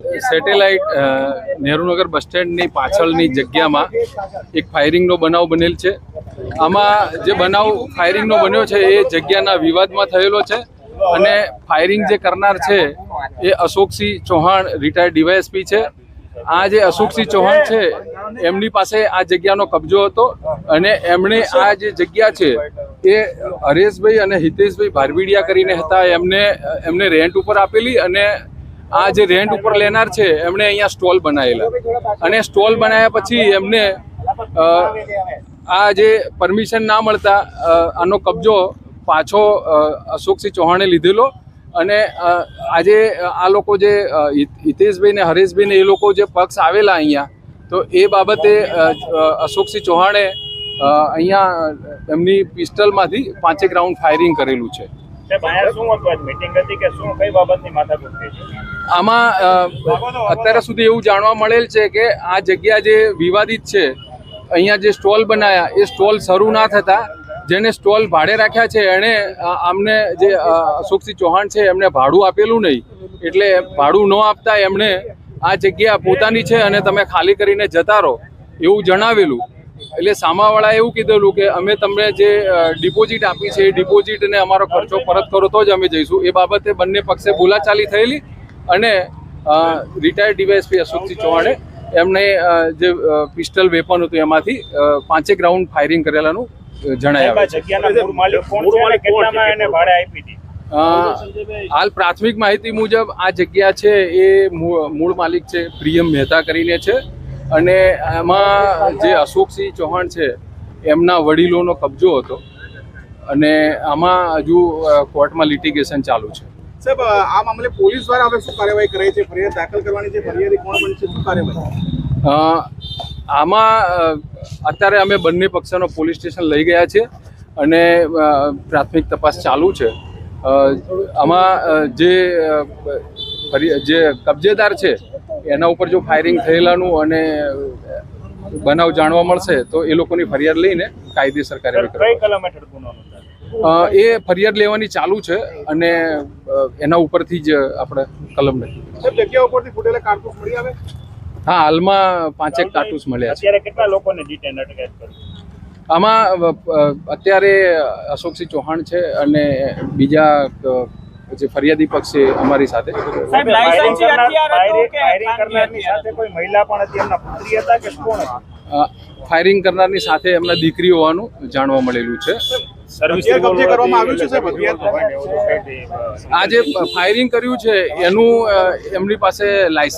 Satellite Nehru Nagar બસ સ્ટેન્ડની પાછળની જગ્યામાં એક ફાયરિંગનો બનાવ બનેલ છે. આમાં જે બનાવ ફાયરિંગનો બન્યો છે એ જગ્યાના વિવાદમાં થયેલો છે અને ફાયરિંગ જે કરનાર છે એ અશોકસિંહ ચૌહાણ રિટાયર્ડ ડીવાયએસપી છે. આ જે અશોકસિંહ ચૌહાણ છે એમની પાસે આ જગ્યાનો કબજો હતો અને એમણે આ જે જગ્યા છે એ હરેશભાઈ અને હિતેશભાઈ ભારવીડિયા કરીને હતા, એમને રેન્ટ ઉપર આપેલી અને આ જે રેન્ટ ઉપર લેનાર છે એમણે અહીંયા સ્ટોલ બનાવેલા અને સ્ટોલ બનાવ્યા પછી એમને આ જે પરમિશન ના મળતા આનો કબજો પાછો અશોકસિંહ ચૌહાણે લીધેલો અને આજે આ લોકો જે હિતેશભાઈ ને હરેશભાઈ ને એ લોકો જે પક્ષ આવેલા અહીંયા, તો એ બાબતે અશોકસિંહ ચૌહાણે અહીંયા એમની પિસ્ટલમાંથી 5 રાઉન્ડ ફાયરિંગ કરેલું છે. આમાં અત્યાર સુધી એવું જાણવા મળેલ છે કે આ જગ્યા જે વિવાદિત છે, અહીંયા જે સ્ટોલ બનાવ્યા એ સ્ટોલ શરૂ ના થતા જેને સ્ટોલ ભાડે રાખ્યા છે એણે આમને જે અશોકસિંહ ચૌહાણ છે એમને ભાડું આપેલું નહીં, એટલે ભાડું ન આપતા એમણે આ જગ્યા પોતાની છે અને તમે ખાલી કરીને જતા રહો એવું જણાવેલું. એટલે સામાવાળાએ એવું કીધેલું કે અમે તમને જે ડિપોઝિટ આપી છે એ ડિપોઝિટને અમારો ખર્ચો પરત કરો તો જ અમે જઈશું. એ બાબતે બંને પક્ષે બોલાચાલી થયેલી અને રિટાયર્ડ ડીવાયએસપી અશોકસિંહ ચૌહાણે એમને જે પિસ્ટલ વેપન હતું એમાંથી 5 રાઉન્ડ ફાયરિંગ કરેલાનું જણાયા. હાલ પ્રાથમિક માહિતી મુજબ આ જગ્યા છે એ મૂળ માલિક છે પ્રિયમ મહેતા કરીને છે અને એમાં જે અશોકસિંહ ચૌહાણ છે એમના વડીલોનો કબજો હતો અને આમાં હજુ કોર્ટમાં લિટિગેશન ચાલુ છે. સાહેબ, આ મામલે પોલીસ દ્વારા હવે શું કાર્યવાહી કરાઈ છે? ફરિયાદ દાખલ કરવાની છે, ફરિયાદી કોણ બનશે, શું કાર્યવાહી? આમાં અત્યારે અમે બંને પક્ષનો પોલીસ સ્ટેશન લઈ ગયા છે અને પ્રાથમિક તપાસ ચાલુ છે. આમાં જે કબજેદાર છે એના ઉપર જો ફાયરિંગ થયેલાનું અને બનાવ જાણવા મળશે તો એ લોકોની ફરિયાદ લઈને કાયદેસર કાર્યવાહી એ ફરિયાદ લેવાની ચાલુ છે અને એના ઉપરથી જ આપણે કલમ નથી. જગ્યા ઉપરથી ફૂટેલા કારતૂસ મળી આવે? હા, હાલમાં 5 કારતૂસ મળ્યા છે. અત્યારે કેટલા લોકોને ડિટેન કર્યા? આમાં અત્યારે અશોકસિંહ ચૌહાણ છે અને બીજા જે ફરિયાદી પક્ષ છે અમારી સાથે. ફાયરિંગ કરનારની સાથે એમના દીકરી હોવાનું જાણવા મળેલું છે. આ જે ફાયરિંગ કર્યું છે એનું એમની પાસે લાયસન્સ